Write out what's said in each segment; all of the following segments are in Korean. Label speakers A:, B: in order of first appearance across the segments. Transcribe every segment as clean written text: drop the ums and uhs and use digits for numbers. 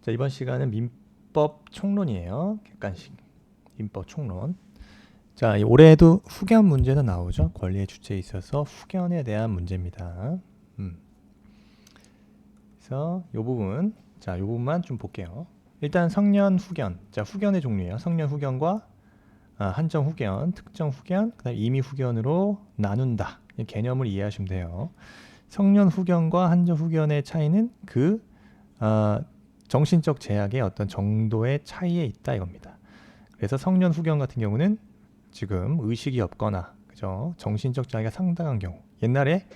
A: 자, 이번 시간은 민법 총론이에요. 객관식 민법 총론. 자, 올해에도 후견 문제는 나오죠. 권리의 주체에 있어서 후견에 대한 문제입니다. 그래서 이 부분, 자, 이 부분만 좀 볼게요. 일단 성년 후견. 자, 후견의 종류예요. 성년 후견과 한정 후견, 특정 후견, 그다음 임의 후견으로 나눈다. 이 개념을 이해하시면 돼요. 성년 후견과 한정 후견의 차이는 정신적 제약의 어떤 정도의 차이에 있다 이겁니다. 그래서 성년 후견 같은 경우는 지금 의식이 없거나 그죠? 정신적 장애가 상당한 경우. 옛날에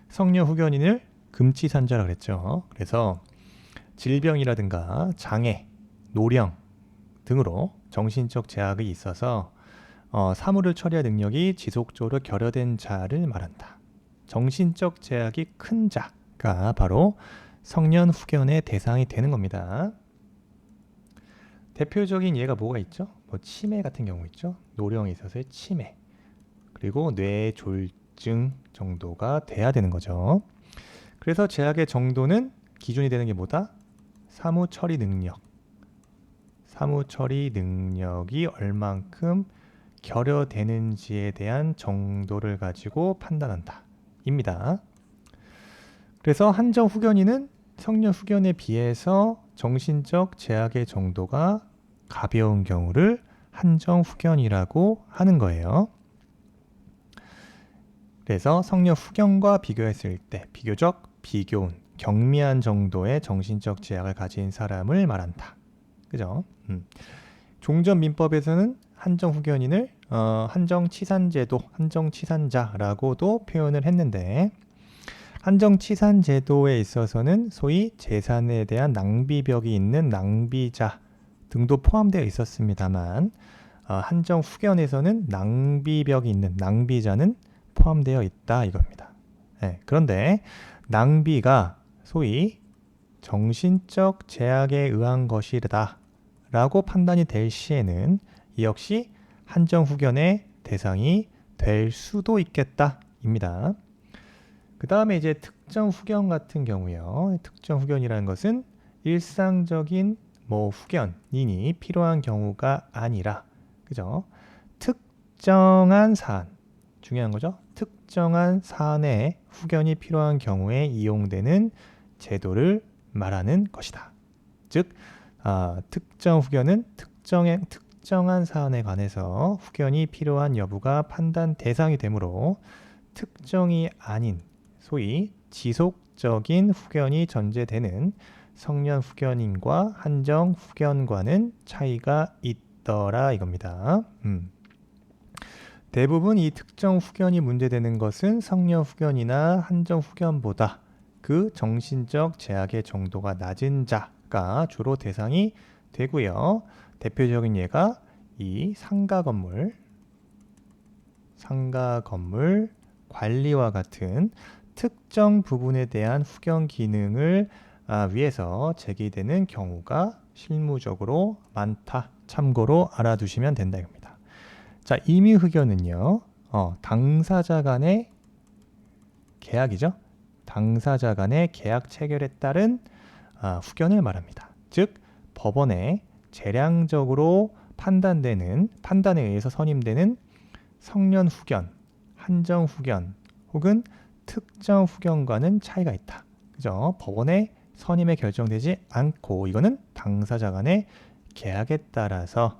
A: 성년 후견인을 금치산자라 그랬죠. 그래서 질병이라든가 장애, 노령 등으로 정신적 제약이 있어서 사물을 처리할 능력이 지속적으로 결여된 자를 말한다. 정신적 제약이 큰 자가 바로 성년 후견의 대상이 되는 겁니다. 대표적인 예가 뭐가 있죠? 뭐 치매 같은 경우 있죠. 노령에 있어서의 치매. 그리고 뇌졸중 정도가 돼야 되는 거죠. 그래서 제약의 정도는 기준이 되는 게 뭐다? 사무 처리 능력. 사무 처리 능력이 얼만큼 결여되는지에 대한 정도를 가지고 판단한다. 입니다. 그래서 한정 후견인은 성년 후견에 비해서 정신적 제약의 정도가 가벼운 경우를 한정 후견이라고 하는 거예요. 그래서 성년 후견과 비교했을 때 비교적 비교운, 경미한 정도의 정신적 제약을 가진 사람을 말한다. 그죠? 종전 민법에서는 한정 후견인을 한정치산제도, 한정치산자라고도 표현을 했는데 한정치산제도에 있어서는 소위 재산에 대한 낭비벽이 있는 낭비자 등도 포함되어 있었습니다만 한정 후견에서는 낭비벽이 있는 낭비자는 포함되어 있다 이겁니다. 네, 그런데 낭비가 소위 정신적 제약에 의한 것이다 라고 판단이 될 시에는 이 역시 한정 후견의 대상이 될 수도 있겠다 입니다. 그 다음에 이제 특정 후견 같은 경우요. 특정 후견이라는 것은 일상적인 후견인이 필요한 경우가 아니라, 그죠? 특정한 사안, 중요한 거죠. 특정한 사안에 후견이 필요한 경우에 이용되는 제도를 말하는 것이다. 즉, 특정 후견은 특정한 사안에 관해서 후견이 필요한 여부가 판단 대상이 되므로 특정이 아닌 소위 지속적인 후견이 전제되는 성년 후견인과 한정 후견과는 차이가 있더라 이겁니다. 대부분 이 특정 후견이 문제되는 것은 성년 후견이나 한정 후견보다 그 정신적 제약의 정도가 낮은 자가 주로 대상이 되고요. 대표적인 예가 이 상가 건물 관리와 같은 특정 부분에 대한 후견 기능을 위해서 제기되는 경우가 실무적으로 많다. 참고로 알아두시면 된다 이겁니다. 자, 임의 후견은요. 당사자 간의 계약이죠. 당사자 간의 계약 체결에 따른 후견을 말합니다. 즉 법원에 재량적으로 판단에 의해서 선임되는 성년 후견, 한정 후견 혹은 특정 후견과는 차이가 있다. 그죠? 법원의 선임에 결정되지 않고 이거는 당사자 간의 계약에 따라서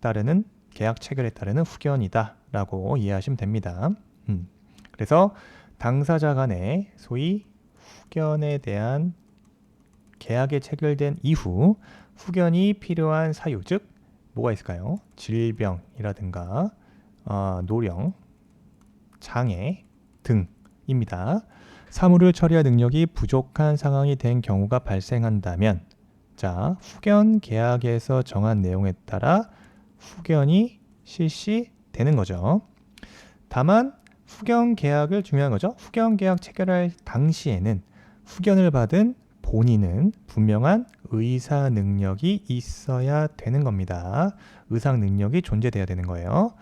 A: 따르는 계약 체결에 따르는 후견이다라고 이해하시면 됩니다. 그래서 당사자 간의 소위 후견에 대한 계약이 체결된 이후 후견이 필요한 사유, 즉 뭐가 있을까요? 질병이라든가 노령, 장애 등입니다. 사물을 처리할 능력이 부족한 상황이 된 경우가 발생한다면 자, 후견 계약에서 정한 내용에 따라 후견이 실시되는 거죠. 다만 후견 계약을 중요한 거죠. 후견 계약 체결할 당시에는 후견을 받은 본인은 분명한 의사 능력이 있어야 되는 겁니다. 의상 능력이 존재돼야 되는 거예요.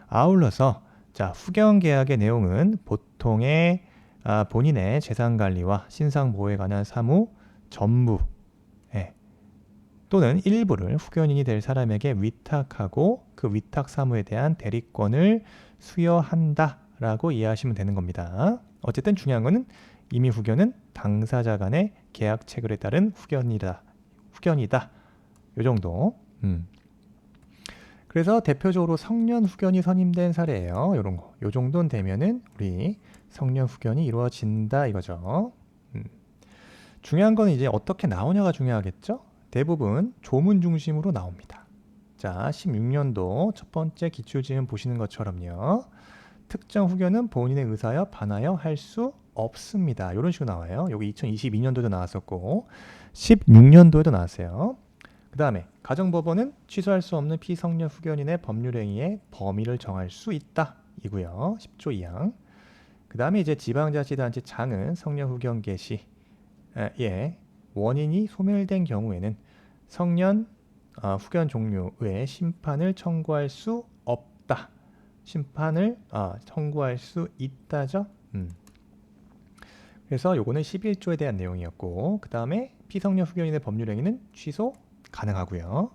A: 아울러서 자, 후견 계약의 내용은 보통의 본인의 재산 관리와 신상 보호에 관한 사무 전부 또는 일부를 후견인이 될 사람에게 위탁하고 그 위탁 사무에 대한 대리권을 수여한다라고 이해하시면 되는 겁니다. 어쨌든 중요한 거는 이미 후견은 당사자 간의 계약 체결에 따른 후견이다. 요 정도. 그래서 대표적으로 성년 후견이 선임된 사례예요. 요런 거. 요 정도는 되면은 우리 성년 후견이 이루어진다 이거죠. 중요한 건 이제 어떻게 나오냐가 중요하겠죠? 대부분 조문 중심으로 나옵니다. 자, 16년도 첫 번째 기출지문 보시는 것처럼요. 특정 후견은 본인의 의사여 반하여 할 수 없습니다. 이런 식으로 나와요. 여기 2022년도에도 나왔었고 16년도에도 나왔어요. 그 다음에 가정법원은 취소할 수 없는 피성년 후견인의 법률행위의 범위를 정할 수 있다 이고요. 10조 2항. 그 다음에 이제 지방자치단체 장은 성년 후견 개시 원인이 소멸된 경우에는 성년 후견 종료 외에 심판을 청구할 수 없다. 심판을 청구할 수 있다죠. 그래서 요거는 11조에 대한 내용이었고 그 다음에 피성년 후견인의 법률행위는 취소 가능하고요.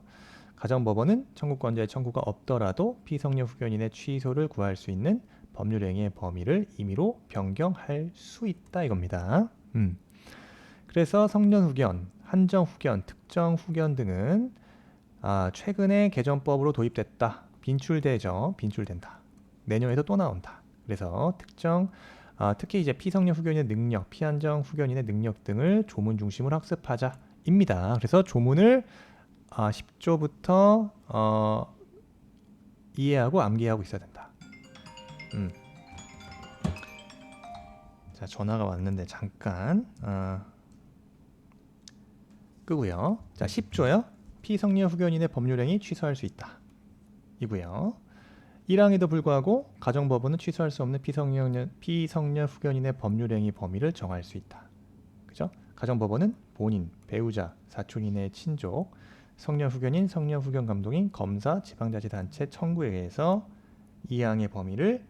A: 가정법원은 청구권자의 청구가 없더라도 피성년 후견인의 취소를 구할 수 있는 법률행위의 범위를 임의로 변경할 수 있다 이겁니다. 그래서 성년 후견, 한정 후견, 특정 후견 등은 최근에 개정법으로 도입됐다. 빈출되죠. 빈출된다. 내년에도 또 나온다. 그래서 특히 이제 피성년 후견인의 능력, 피한정 후견인의 능력 등을 조문 중심으로 학습하자입니다. 그래서 조문을 10조부터 이해하고 암기하고 있어야 된다. 자, 전화가 왔는데 잠깐 끄고요. 자, 10조요. 피성년 후견인의 법률행위 취소할 수 있다. 이고요. 1항에도 불구하고 가정법원은 취소할 수 없는 피성년 후견인의 법률행위 범위를 정할 수 있다. 그죠? 가정법원은 본인, 배우자, 사촌 이내의 친족, 성년 후견인, 성년 후견 감독인, 검사, 지방자치단체 청구에 의해서 2항의 범위를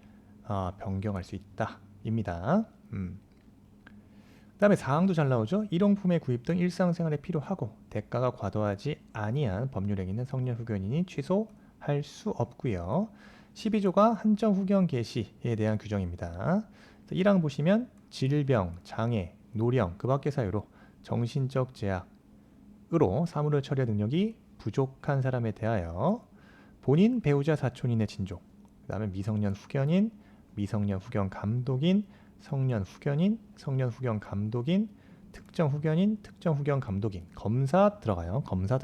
A: 변경할 수 있다. 입니다. 그 다음에 4항도 잘 나오죠. 일용품의 구입 등 일상생활에 필요하고 대가가 과도하지 아니한 법률행위는 성년 후견인이 취소할 수 없고요. 12조가 한정 후견 개시에 대한 규정입니다. 1항 보시면 질병, 장애, 노령, 그 밖의 사유로 정신적 제약으로 사무를 처리할 능력이 부족한 사람에 대하여 본인, 배우자, 사촌인의 친족, 그 다음에 미성년 후견인, 미성년 후견 감독인, 성년 후견인, 성년 후견 감독인, 특정 후견인, 특정 후견 감독인, 검사 들어가요. 검사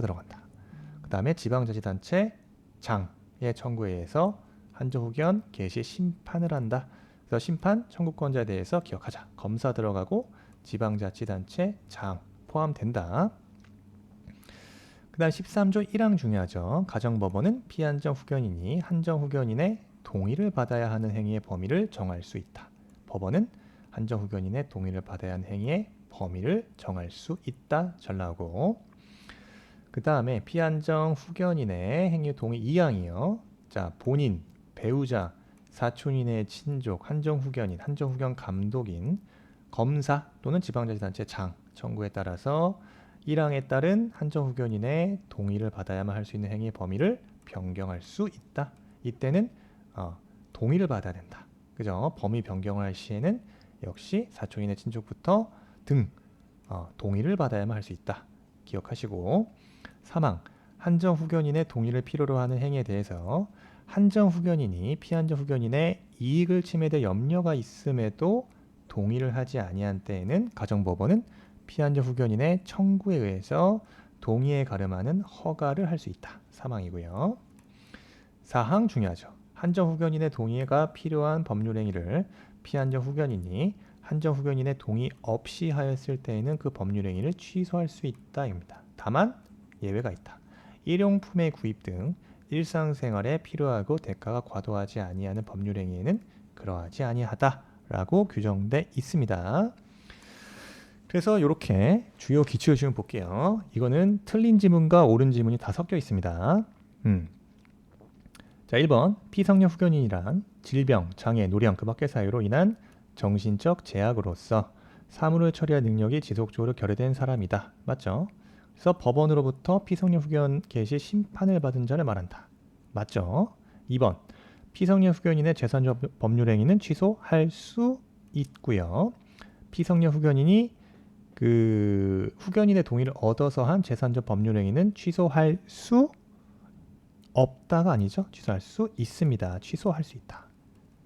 A: 들어간다. 그 다음에 지방자치단체 장의 청구에 의해서 한정 후견 개시 심판을 한다. 그래서 심판 청구권자에 대해서 기억하자. 검사 들어가고 지방자치단체 장 포함된다. 그 다음 13조 1항 중요하죠. 가정법원은 피한정 후견인이 한정 후견인의 동의를 받아야 하는 행위의 범위를 정할 수 있다. 법원은 한정 후견인의 동의를 받아야 하는 행위의 범위를 정할 수 있다. 잘 나오고 그 다음에 피한정 후견인의 행위 동의 2항이요. 자, 본인, 배우자, 사촌인의 친족, 한정 후견인, 한정 후견 감독인, 검사 또는 지방자치단체 장 청구에 따라서 1항에 따른 한정 후견인의 동의를 받아야만 할 수 있는 행위의 범위를 변경할 수 있다. 이때는 동의를 받아야 된다. 그죠? 범위 변경을 할 시에는 역시 사촌인의 친족부터 등 동의를 받아야만 할 수 있다. 기억하시고 3항 한정 후견인의 동의를 필요로 하는 행위에 대해서 한정 후견인이 피한정 후견인의 이익을 침해될 염려가 있음에도 동의를 하지 아니한 때에는 가정법원은 피한정 후견인의 청구에 의해서 동의에 가름하는 허가를 할 수 있다. 3항이고요. 4항 중요하죠. 한정 후견인의 동의가 필요한 법률행위를 피한정 후견인이 한정 후견인의 동의 없이 하였을 때에는 그 법률행위를 취소할 수 있다입니다. 다만 예외가 있다. 일용품의 구입 등 일상생활에 필요하고 대가가 과도하지 아니하는 법률행위에는 그러하지 아니하다라고 규정돼 있습니다. 그래서 이렇게 주요 기출지문 볼게요. 이거는 틀린 지문과 옳은 지문이 다 섞여 있습니다. 자, 1번 피성년 후견인이란 질병, 장애, 노령, 그 밖의 사유로 인한 정신적 제약으로서 사무를 처리할 능력이 지속적으로 결여된 사람이다. 맞죠? 그래서 법원으로부터 피성년 후견 개시 심판을 받은 자를 말한다. 맞죠? 2번. 피성년 후견인의 재산적 법률 행위는 취소할 수 있고요. 피성년 후견인이 그 후견인의 동의를 얻어서 한 재산적 법률 행위는 취소할 수 없다가 아니죠. 취소할 수 있습니다. 취소할 수 있다.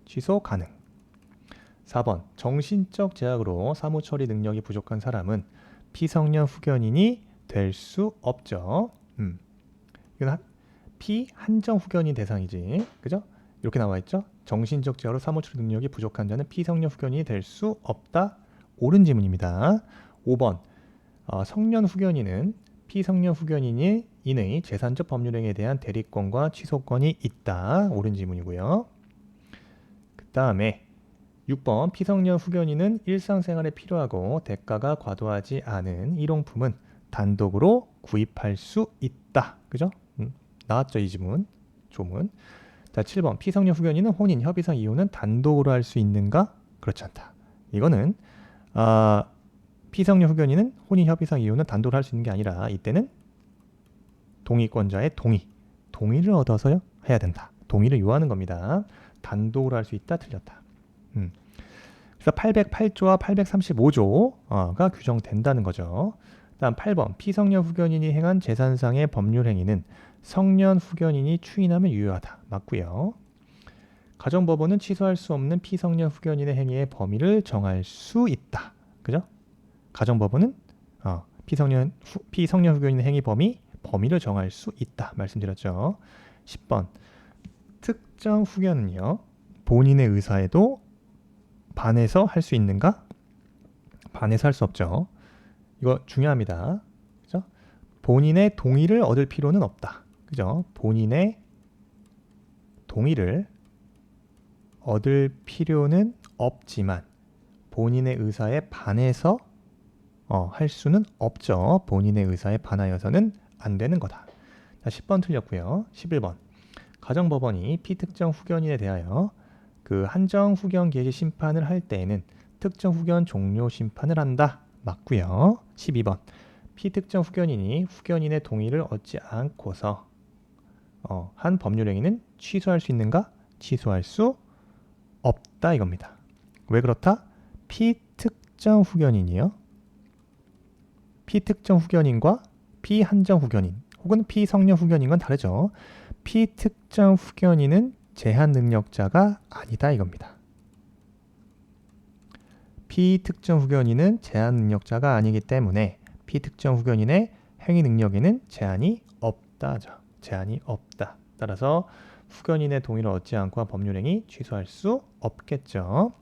A: 취소 가능. 4번. 정신적 제약으로 사무 처리 능력이 부족한 사람은 피성년 후견인이 될 수 없죠. 이건 피한정 후견인 대상이지. 그죠? 이렇게 나와 있죠. 정신적 제약으로 사무 처리 능력이 부족한 자는 피성년 후견인이 될 수 없다. 옳은 지문입니다. 5번. 성년 후견인은 피성년 후견인의 재산적 법률행위에 대한 대리권과 취소권이 있다. 옳은 지문이고요. 그 다음에 6번. 피성년 후견인은 일상생활에 필요하고 대가가 과도하지 않은 일용품은 단독으로 구입할 수 있다. 그죠? 나왔죠, 이 지문. 조문. 자, 7번. 피성년 후견인은 혼인, 협의상 이혼은 단독으로 할 수 있는가? 그렇지 않다. 이거는 피성년 후견인은 혼인, 협의상 이혼은 단독으로 할 수 있는 게 아니라 이때는 동의권자의 동의를 얻어서 해야 된다. 동의를 요하는 겁니다. 단독으로 할 수 있다. 틀렸다. 그래서 808조와 835조가 규정된다는 거죠. 다음 8번. 피성년 후견인이 행한 재산상의 법률 행위는 성년 후견인이 추인하면 유효하다. 맞고요. 가정법원은 취소할 수 없는 피성년 후견인의 행위의 범위를 정할 수 있다. 그죠? 가정법원은 피성년 후견인의 행위 범위를 정할 수 있다. 말씀드렸죠. 10번. 특정 후견은요. 본인의 의사에도 반해서 할 수 있는가? 반해서 할 수 없죠. 이거 중요합니다. 그죠? 본인의 동의를 얻을 필요는 없다. 그죠? 본인의 동의를 얻을 필요는 없지만 본인의 의사에 반해서 할 수는 없죠. 본인의 의사에 반하여서는 안 되는 거다. 자, 10번 틀렸고요. 11번. 가정법원이 피특정 후견인에 대하여 그 한정 후견 개시 심판을 할 때에는 특정 후견 종료 심판을 한다. 맞고요. 12번. 피특정 후견인이 후견인의 동의를 얻지 않고서 한 법률 행위는 취소할 수 있는가? 취소할 수 없다 이겁니다. 왜 그렇다? 피특정 후견인이요. 피특정 후견인과 피한정 후견인 혹은 피성년 후견인과는 다르죠. 피특정 후견인은 제한 능력자가 아니다 이겁니다. 피특정 후견인은 제한 능력자가 아니기 때문에 피특정 후견인의 행위 능력에는 제한이 없다죠. 제한이 없다. 따라서 후견인의 동의를 얻지 않고 법률 행위 취소할 수 없겠죠.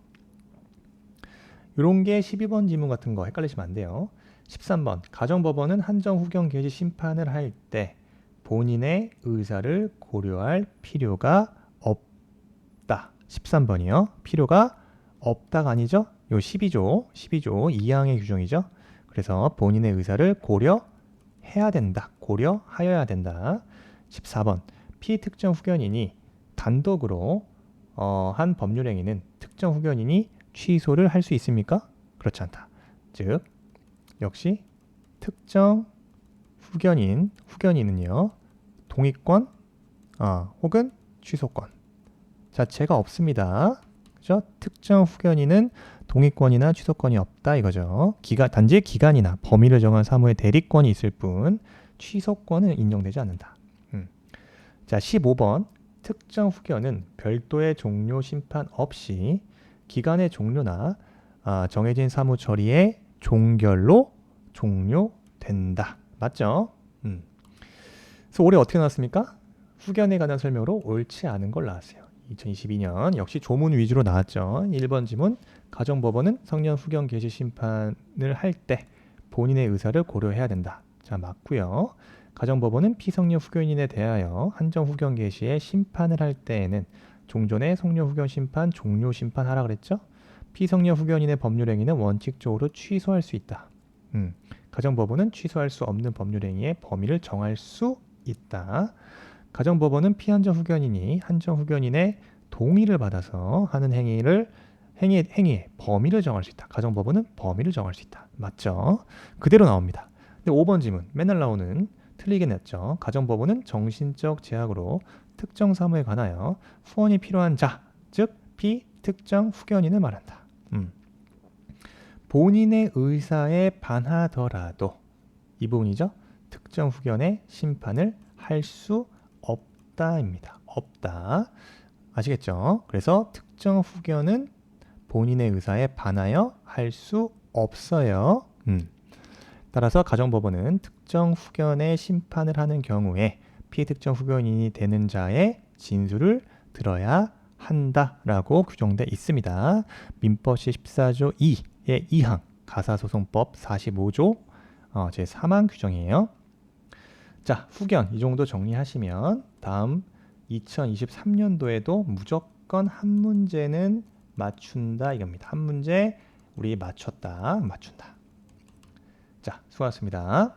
A: 이런 게 12번 지문 같은 거 헷갈리시면 안 돼요. 13번. 가정법원은 한정 후견 개시 심판을 할 때 본인의 의사를 고려할 필요가 없다. 13번이요. 필요가 없다가 아니죠. 요 12조 2항의 규정이죠. 그래서 본인의 의사를 고려해야 된다. 고려하여야 된다. 14번. 피특정 후견인이 단독으로 한 법률 행위는 특정 후견인이 취소를 할 수 있습니까? 그렇지 않다. 즉 역시 특정 후견인은요. 동의권 혹은 취소권 자체가 없습니다. 그죠? 특정 후견인은 동의권이나 취소권이 없다 이거죠. 단지 기간이나 범위를 정한 사무의 대리권이 있을 뿐 취소권은 인정되지 않는다. 자, 15번. 특정 후견은 별도의 종료 심판 없이 기간의 종료나 정해진 사무 처리의 종결로 종료된다. 맞죠? 그래서 올해 어떻게 나왔습니까? 후견에 관한 설명으로 옳지 않은 걸 나왔어요. 2022년 역시 조문 위주로 나왔죠. 1번 지문. 가정법원은 성년 후견 개시 심판을 할 때 본인의 의사를 고려해야 된다. 자, 맞고요. 가정법원은 피성년 후견인에 대하여 한정 후견 개시에 심판을 할 때에는 종전에 성년 후견 심판, 종료 심판하라 그랬죠? 피성년 후견인의 법률 행위는 원칙적으로 취소할 수 있다. 가정법원은 취소할 수 없는 법률 행위의 범위를 정할 수 있다. 가정법원은 피한정 후견인이 한정 후견인의 동의를 받아서 하는 행위의 범위를 정할 수 있다. 가정법원은 범위를 정할 수 있다. 맞죠? 그대로 나옵니다. 근데 5번 지문 맨날 나오는 틀리게 냈죠. 가정법원은 정신적 제약으로 특정 사무에 관하여 후원이 필요한 자, 즉 비특정 후견인을 말한다. 본인의 의사에 반하더라도 이 부분이죠. 특정 후견의 심판을 할 수 없다입니다. 없다. 아시겠죠? 그래서 특정 후견은 본인의 의사에 반하여 할 수 없어요. 따라서 가정법원은 특정 후견의 심판을 하는 경우에 피특정 후견인이 되는 자의 진술을 들어야 한다라고 규정돼 있습니다. 민법 제14조 2의 2항, 가사소송법 45조 제3항 규정이에요. 자, 후견 이 정도 정리하시면 다음 2023년도에도 무조건 한 문제는 맞춘다 이겁니다. 한 문제 우리 맞춘다. 자, 수고하셨습니다.